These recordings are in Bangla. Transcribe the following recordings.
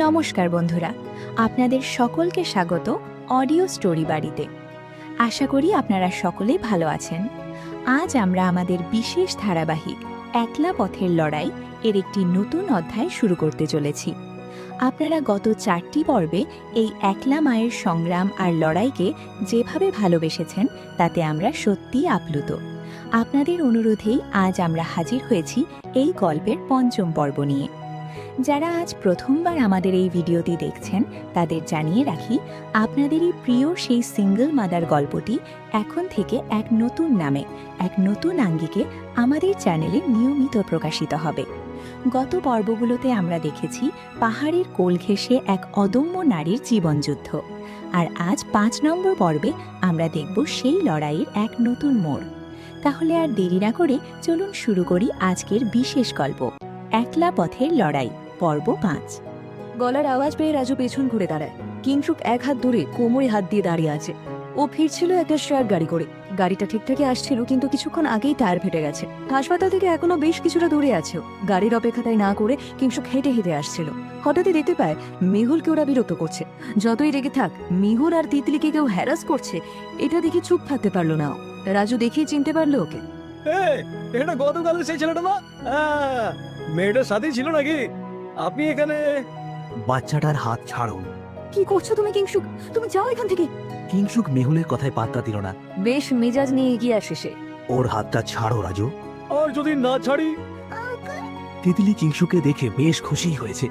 নমস্কার বন্ধুরা, আপনাদের সকলকে স্বাগত অডিও স্টোরি বাড়িতে। আশা করি আপনারা সকলেই ভালো আছেন। আজ আমরা আমাদের বিশেষ ধারাবাহিক একলা পথের লড়াই এর একটি নতুন অধ্যায় শুরু করতে চলেছি। আপনারা গত 4টি পর্বে এই একলা মায়ের সংগ্রাম আর লড়াইকে যেভাবে ভালোবেসেছেন তাতে আমরা সত্যিই আপ্লুত। আপনাদের অনুরোধেই আজ আমরা হাজির হয়েছি এই গল্পের 5ম পর্ব নিয়ে। যারা আজ প্রথমবার আমাদের এই ভিডিওটি দেখছেন তাদের জানিয়ে রাখি, আপনাদেরই প্রিয় সেই সিঙ্গল মাদার গল্পটি এখন থেকে এক নতুন নামে, এক নতুন আঙ্গিকে আমাদের চ্যানেলে নিয়মিত প্রকাশিত হবে। গত পর্বগুলোতে আমরা দেখেছি পাহাড়ের কোল ঘেঁষে এক অদম্য নারীর জীবনযুদ্ধ, আর আজ 5 নম্বর পর্বে আমরা দেখব সেই লড়াইয়ের এক নতুন মোড়। তাহলে আর দেরি না করে চলুন শুরু করি আজকের বিশেষ গল্প, একলা পথের লড়াই পর্ব 5। গলার আওয়াজ পেয়ে রাজু পেছন ঘুরে দাঁড়ায়। কিংসুক এক হাত ধরে কোমরে হাত দিয়ে দাঁড়িয়ে আছে। ও ফিরছিল একটা শেয়ার গাড়ি করে। গাড়িটা ঠিকঠাকই আসছিল, কিন্তু কিছুক্ষণ আগেই টায়ার ফেটে গেছে। হাসপাতাল থেকে এখনো বেশ কিছুটা দূরে আছে। গাড়ির অপেক্ষাটাই না করে কিংসুক হেঁটে হেঁটে আসছিল। হঠাৎই দেখতে পায় মেহুলকে ওরা বিরক্ত করছে। যতই রেগে থাক, মেহুল আর তিতলিকে কেউ হ্যারাস করছে, এটা দেখে চুপ থাকতে পারলো না। রাজু দেখেই চিনতে পারলো ওকে। এটা গতকাল সেই ছেলেটা না? মেয়েটার সাথেই ছিল নাকি? আপনি এখানে? বাচ্চাটার হাত ছাড়ুন। কি করছো তুমি কিংসুক? তুমি যাও এখান থেকে। কিংসুক মেহুলের কথায় পাত্তা দিল না। বেশ মেজাজ নিয়ে এগিয়ে আসে সে। ওর হাতটা ছাড়ো রাজু। আর যদি না ছাড়ি? তিতলি কিংসুকে দেখে বেশ খুশি হয়েছে।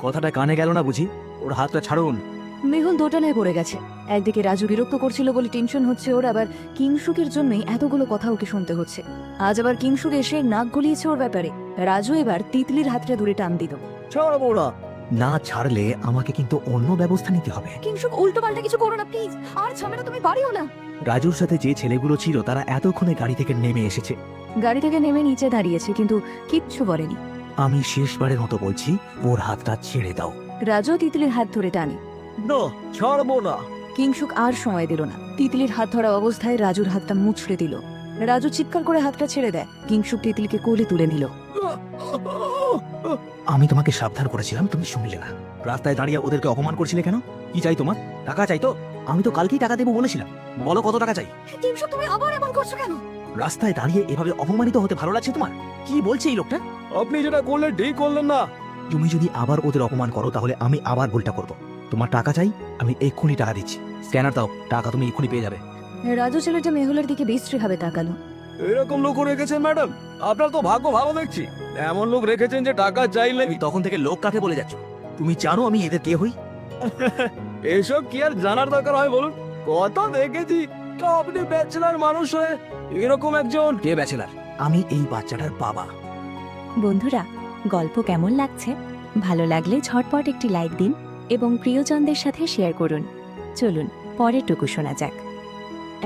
কথাটা কানে গেল না বুঝি? ওর হাতটা ছাড়ুন। মেহুল দোটানায় পড়ে গেছে। একদিকে রাজু বিরক্ত করছিল বলে টেনশন হচ্ছে ওর, আবার কিংসুকের জন্যই এতগুলো কথা ওকে শুনতে হচ্ছে। আজ আবার কিংসুক এসে নাক গলিয়েছে ওর ব্যাপারে। রাজু এবার তিতলির হাতটা ধরে টান দিল। ছাড়বো না। না ছাড়লে আমাকে কিন্তু অন্য ব্যবস্থা নিতে হবে। কিংসুক, উল্টো পাল্টা কিছু করো না প্লিজ। আর ঝামেলা তুমি বাড়িও না। রাজুর সাথে যে ছেলেগুলো ছিল তারা এতক্ষণে গাড়ি থেকে নেমে এসেছে। গাড়ি থেকে নেমে নিচে দাঁড়িয়েছে, কিন্তু কিচ্ছু বলেনি। আমি শেষবারের মতো বলছি, ওর হাতটা ছেড়ে দাও। রাজু তিতলির হাত ধরে টানে। না, ছাড়বো না। কিংসুক আর সময় দিল না। তিতলির হাত ধরা অবস্থায় রাজুর হাতটা মুচড়ে দিল। রাজু চিৎকার করে হাতটা ছেড়ে দেয়। কিংসুক তিতলিকে কোলে তুলে নিল। আমি তোমাকে সাবধান করেছিলাম, তুমি শুনলে না। রাস্তায় দাঁড়িয়ে ওদেরকে অপমান করছিলে কেন? কি চাই তোমার? টাকা চাই তো? আমি তো কালকেই টাকা দেবো বলেছিলাম। বলো কত টাকা চাই? কিংসুক, তুমি আবার এমন করছো কেন? রাস্তায় দাঁড়িয়ে এভাবে অপমানিত হতে ভালো লাগছে তোমার? কি বলছে এই লোকটা? আপনি যেটা করলেন ঠিক করলেন না। তুমি যদি আবার ওদের অপমান করো তাহলে আমি আবার ভুলটা করব। তোমার টাকা চাই, আমি এক্ষুনি টাকা দিচ্ছি। স্ক্যানার দাও, টাকা তুমি এক্ষুনি পেয়ে যাবে। রাজু ছেলেটা মেহুলের দিকে বিশ্রী ভাবে তাকালো। এরকম লোক রেখেছেন ম্যাডাম? আপনার তো ভাগ্য ভালো দেখছি। এমন লোক রেখেছেন যে টাকা চাইলে। তুমি তখন থেকে লোক কাকে বলে যাচ্ছ? তুমি জানো আমি এদের কে হই? এসব কি আর জানার দরকার হয় বলুন? কথা দেখেছি তো আপনি ব্যাচেলার মানুষ হয়ে এরকম একজন। কে ব্যাচেলার? আমি এই বাচ্চাটার বাবা। বন্ধুরা, গল্প কেমন লাগছে? ভালো লাগলে ঝটপট একটি লাইক দিন এবং প্রিয়জনদের সাথে শেয়ার করুন। চলুন পরেরটুকু শোনা যাক।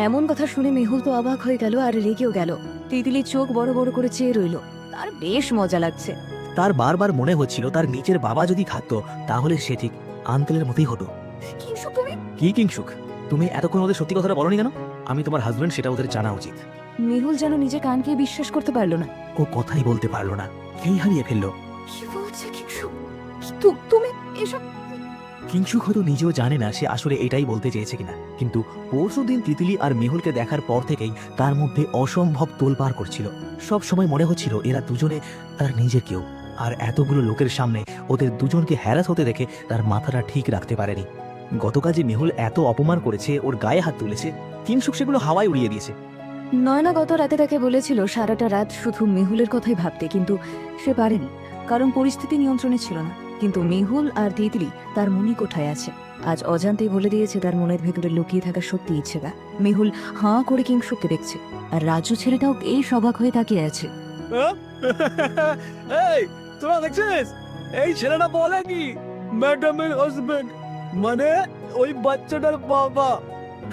এমন কথা শুনে মেহুল তো অবাক হয়ে গেল আর রেগেও গেল। তিতলির চোখ বড় বড় করে চেয়ে রইল। তার বেশ মজা লাগছে। তার বারবার মনে হচ্ছিল তার নিজের বাবা যদি থাকতো তাহলে সে ঠিক আঙ্কেলের মতোই হতো। কিংসুক, তুমি? কি কিংসুক? তুমি এতক্ষণ ওদের সত্যি কথাটা বলনি কেন? আমি তোমার হাজবেন্ড, সেটা ওদের জানা উচিত। মেহুল যেন নিজের কানকে বিশ্বাস করতে পারলো না। ও কথাই বলতে পারলো না, খেই হারিয়ে ফেললো। কি বলছে কিংসুক? তুমি এসব? কিংসুক হয়তো নিজেও জানে না সে আসলে এটাই বলতে চেয়েছে কিনা, কিন্তু পরশুদিন তিতলি আর মেহুলকে দেখার পর থেকেই তার মধ্যে অসম্ভব তোলপাড় করছিল। সব সময় মনে হচ্ছিল এরা দুজনে তার নিজের কেউ, আর এতগুলো লোকের সামনে ওদের দুজনকে হ্যারাস হতে দেখে তার মাথাটা ঠিক রাখতে পারেনি। গতকাল যে মেহুল এত অপমান করেছে, ওর গায়ে হাত তুলেছে, কিংসুক সেগুলো হাওয়ায় উড়িয়ে দিয়েছে। নয়না গত রাতে তাকে বলেছিল সারাটা রাত শুধু মেহুলের কথাই ভাবতে, কিন্তু সে পারেনি, কারণ পরিস্থিতি নিয়ন্ত্রণে ছিল না। কিন্তু মেহুল আর তিতলি তার মনে কোঠায় আছে। আজ অজান্তেই বলে দিয়েছে তার মনের ভেতরে লুকিয়ে থাকা সত্যি ইচ্ছেটা। মেহুল হাঁ করে কিংসুককে দেখছে, আর রাজু ছেলেটাও এই অবাক হয়ে তাকিয়ে আছে। এই তোরা দেখছিস? এই ছেলেটা বলে কি ম্যাডামের হাজবেন্ড, মানে ওই বাচ্চাটার বাবা।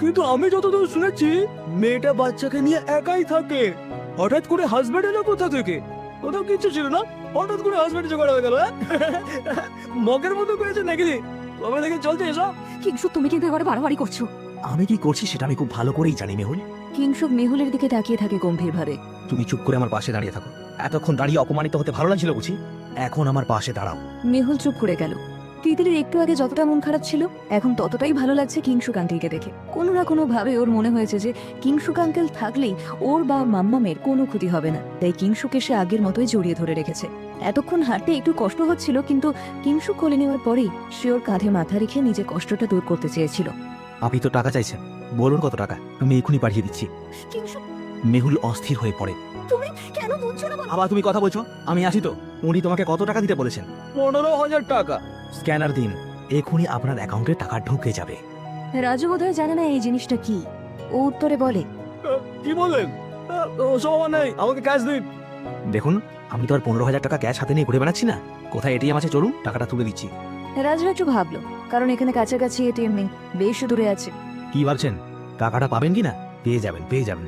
কিন্তু আমি যতদূর শুনেছি মেয়েটা বাচ্চাকে নিয়ে একাই থাকে। হঠাৎ করে হাজবেন্ড এলো কোথা থেকে? কোথাও কিচ্ছু ছিল না, হঠাৎ করে হাজবেন্ড জোগাড় হয়ে গেল। মগের মতো করেছে নাকি? তবে দেখে চলছে এসব। কিংসুক, তুমি কিন্তু এবারে বাড়াবাড়ি করছো। আমি কি করছি সেটা আমি খুব ভালো করেই জানি মেহুল। কিংসুক মেহুলের দিকে তাকিয়ে থাকে গম্ভীরভাবে। তুমি চুপ করে আমার পাশে দাঁড়িয়ে থাকো। এতক্ষণ দাঁড়িয়ে অপমানিত হতে ভালো লাগছিল বুঝি? এখন আমার পাশে দাঁড়াও। মেহুল চুপ করে গেল। তিতলির একটু আগে যতটা মন খারাপ ছিল এখন ততটাই ভালো লাগছে কিংশুক আঙ্কেলকে দেখে। কোনো না কোনো ভাবে ওর মনে হয়েছে যে কিংশুক আঙ্কেল থাকলেই ওর বা মাম্মামের কোনো ক্ষতি হবে না, তাই কিংশুকে সে আগের মতোই জড়িয়ে ধরে রেখেছে। এতক্ষণ হাঁটতে একটু কষ্ট হচ্ছিল, কিন্তু কিংশুক কোলে নেওয়ার পরেই সে ওর কাঁধে মাথা রেখে নিজের কষ্টটা দূর করতে চেয়েছিল। আপনি তো টাকা চাইছেন, বলুন কত টাকা, আমি এক্ষুনি পাঠিয়ে দিচ্ছি। কিংশুক, মেহুল অস্থির হয়ে পড়ে। তুমি কেন বুঝছো না? আবার তুমি কথা বলছো? আমি আসি তো। উনি তোমাকে কত টাকা দিতে বলেছেন? 15,000 টাকা। স্ক্যানার দিন, এক্ষুনি আপনার অ্যাকাউন্টে টাকা ঢুকে যাবে। রাজু বোধহয় জানে না এই জিনিসটা কি। ও উত্তরে বলে, কি বলেন? ওসব আমার নেই, আমাকে ক্যাশ দিন। দেখুন, আমি তো আর 15,000 টাকা ক্যাশ হাতে নিয়ে ঘুরে বেড়াচ্ছি না। কোথায় এটিএম আছে, চলুন টাকাটা তুলে দিচ্ছি। রাজু একটু ভাবলো, কারণ এখানে কাছাকাছি এটিএম নেই, বেশ দূরে আছে। কি ভাবছেন, টাকাটা পাবেন কি না? পেয়ে যাবেন, পেয়ে যাবেন।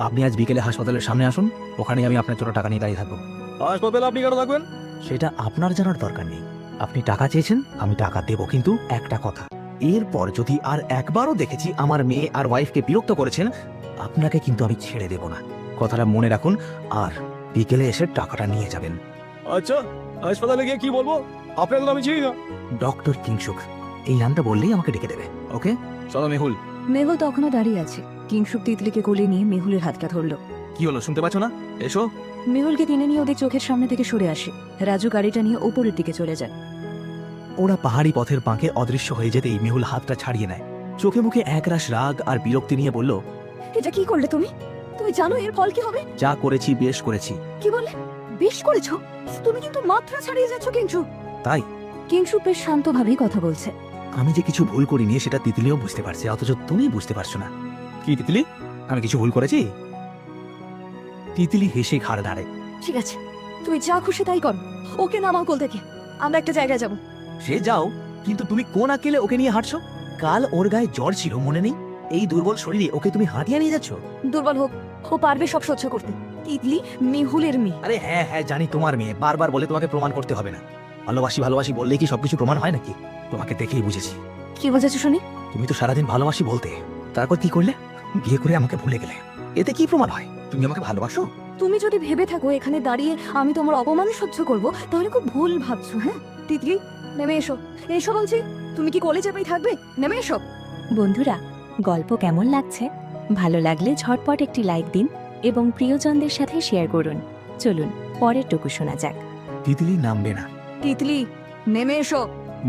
আপনি আজ বিকেলে হাসপাতালের সামনে আসুন, ওখানে আমি আপনার জন্য টাকা নিয়ে দাঁড়িয়ে থাকবো। হাসপাতালে আপনি কেন থাকবেন? সেটা আপনার জানার দরকার নেই। আপনি টাকা চেয়েছেন, আমি টাকা দেবো, কিন্তু একটা কথা, এরপর যদি আর একবারও দেখেছি আমার মেয়ে আর ওয়াইফকে বিরক্ত করেছেন, আপনাকে কিন্তু আমি ছেড়ে দেব না। কথাটা মনে রাখুন, আর বিকেলে এসে টাকাটা নিয়ে যাবেন। আচ্ছা, হাসপাতালে গিয়ে কি বলবো? আপনাকে তো আমি চিনি না। ডক্টর কিংশুক, এই নামটা বললেই আমাকে ডেকে দেবে। ওকে, চলো মেহুল। মেহুল তখনও দাঁড়িয়ে আছে। কিংশুক তিতলিকে কোলে নিয়ে মেহুলের হাতটা ধরলো। কি হলো, শুনতে পাচ্ছ না? এসো। মেহুলকে টেনে নিয়ে ওদের চোখের সামনে থেকে সরে আসে। রাজু গাড়িটা নিয়ে ওপরের দিকে চলে যায়। ওরা পাহাড়ি পথের বাঁকে অদৃশ্য হয়ে যেতেই মেহুল হাতটা ছাড়িয়ে নেয়। চোখে মুখে একরাশ রাগ আর বিরক্তি নিয়ে বলল, এটা কি করলে তুমি? তুমি জানো এর ফল কি হবে? যা করেছি বেশ করেছি। কি বললে? বেশ করেছো? তুমি কিন্তু মাত্রা ছাড়িয়ে যাচ্ছ কিংশুক। তাই? কিংশুক বেশ শান্তভাবেই কথা বলছে। আমি যে কিছু ভুল করিনি সেটা তিতলিও বুঝতে পারছে, অথচ তুমি বুঝতে পারছো না। কি তিতলি, আমি কিছু ভুল করেছি? তিতলি হেসে ঘাড় দাঁড়ে। ঠিক আছে, তুমি যা খুশি তাই করো। ওকে নামাও কোল থেকে, আমরা একটা জায়গায় যাব। সে যাও, কিন্তু তুমি কোন আকেলে ওকে নিয়ে হাঁটছো? কাল ওর গায়ে জ্বর ছিল, মনে নেই? এই দুর্বল শরীরে ওকে তুমি হাঁটিয়ে নিয়ে যাচ্ছ? দুর্বল হোক, ও পারবে সব সহ্য করতে। তিতলি মেহুলের মেয়ে। আরে হ্যাঁ হ্যাঁ, জানি তোমার মেয়ে, বারবার বলে তোমাকে প্রমাণ করতে হবে না। ভালোবাসি ভালোবাসি বললেই কি সবকিছু প্রমাণ হয় নাকি? তোমাকে দেখেই বুঝেছি। কি বোঝাচ্ছ শুনি? তুমি তো সারাদিন ভালোবাসি বলতে, তারপর কি করলে? বিয়ে করে আমাকে ভুলে গেলে। এতে কি প্রমাণ হয় তুমি আমাকে ভালোবাসো? তুমি যদি ভেবে থাকো এখানে দাঁড়িয়ে আমি তোমার অপমান সহ্য করব, তাহলে খুব ভুল ভাবছো। হ্যাঁ তিতলি, নেমে এসো। এসো বলছি। তুমি কি কলেজে পেয়ে থাকবে? নেমে এসো। বন্ধুরা, গল্প কেমন লাগছে? ভালো লাগলে ঝটপট একটি লাইক দিন এবং প্রিয়জনদের সাথে শেয়ার করুন। চলুন পরের টুকু শোনা যাক। তিতলি নামবে না। তিতলি, নেমে এসো।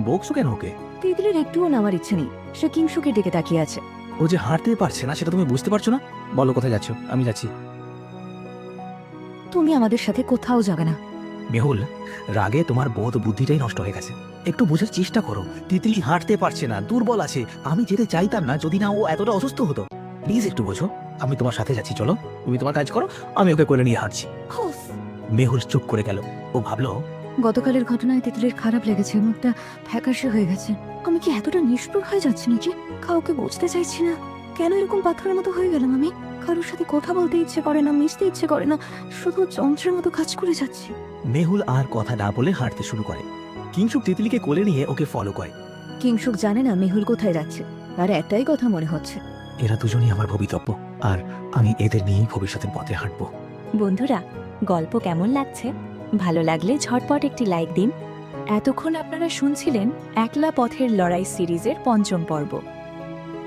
বকছো কেন ওকে? তিতলির একটুও নামার ইচ্ছে নেই। সে কিংশুকে ডেকে তাকিয়ে আছে। ও যে হাঁটতে পারছে না সেটা তুমি বুঝতে পারছো না? বলো কোথায় যাচ্ছ? আমি যাচ্ছি। তুমি আমাদের সাথে কোথাও যাবে না। মেহুল, রাগে তোমার বোধ বুদ্ধিটাই নষ্ট হয়ে গেছে। একটু বোঝার চেষ্টা করো। তিতলি হাঁটতে পারছে না, দুর্বল আছে। আমি যেতে চাইতাম না যদি না ও এতটা অসুস্থ হতো। প্লিজ একটু বোঝো, আমি তোমার সাথে যাচ্ছি, চলো। তুমি তোমার কাজ করো, আমি ওকে কোলে নিয়ে হাঁটছি। উফ, মেহুল চুপ করে গেল। ও ভাবলো, গতকালের ঘটনায় তিতলির খারাপ লেগেছে, মুখটা ফ্যাকাশে হয়ে গেছে। আমি কি এতটা নিষ্ঠুর হয়ে যাচ্ছি নাকি? কাউকে বুঝতে চাইছি না। কেন এরকম পাথরের মতো হয়ে গেলাম আমি? কারোর সাথে কথা বলতে ইচ্ছে করে না, মিশতে ইচ্ছে করে না, শুধু যন্ত্রের মতো কাজ করে যাচ্ছি। মেহুল আর কথা না বলে হাঁটতে শুরু করে। কিংশুক তিতলিকে কোলে নিয়ে ওকে ফলো করে। কিংশুক জানে না মেহুল কোথায় যাচ্ছে, তার একটাই কথা মনে হচ্ছে, এরা দুজনই আমার ভবিতব্য, আর আমি এদের নিয়েই ভবিষ্যতের পথে হাঁটবো। বন্ধুরা, গল্প কেমন লাগছে? ভালো লাগলে ঝটপট একটি লাইক দিন। এতক্ষণ আপনারা শুনছিলেন একলা পথের লড়াই সিরিজের ৫ম পর্ব।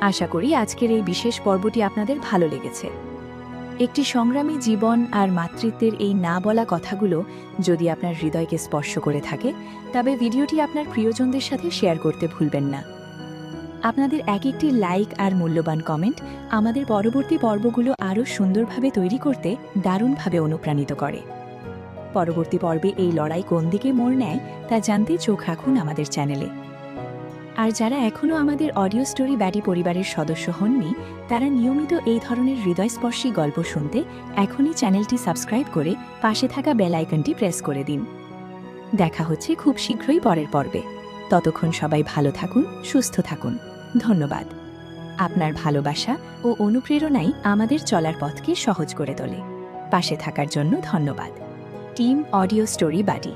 আশা করি আজকের এই বিশেষ পর্বটি আপনাদের ভালো লেগেছে। একটি সংগ্রামী জীবন আর মাতৃত্বের এই না বলা কথাগুলো যদি আপনার হৃদয়কে স্পর্শ করে থাকে, তবে ভিডিওটি আপনার প্রিয়জনদের সাথে শেয়ার করতে ভুলবেন না। আপনাদের এক একটি লাইক আর মূল্যবান কমেন্ট আমাদের পরবর্তী পর্বগুলো আরও সুন্দরভাবে তৈরি করতে দারুণভাবে অনুপ্রাণিত করে। পরবর্তী পর্বে এই লড়াই কোন দিকে মোড় নেয় তা জানতে চোখ রাখুন আমাদের চ্যানেলে। আর যারা এখনও আমাদের অডিও স্টোরি ব্যাডি পরিবারের সদস্য হননি, তারা নিয়মিত এই ধরনের হৃদয়স্পর্শী গল্প শুনতে এখনই চ্যানেলটি সাবস্ক্রাইব করে পাশে থাকা বেল আইকনটি প্রেস করে দিন। দেখা হচ্ছে খুব শীঘ্রই পরের পর্বে। ততক্ষণ সবাই ভালো থাকুন, সুস্থ থাকুন। ধন্যবাদ। আপনার ভালোবাসা ও অনুপ্রেরণাই আমাদের চলার পথকে সহজ করে তোলে। পাশে থাকার জন্য ধন্যবাদ। Team audio story ব্যাডি।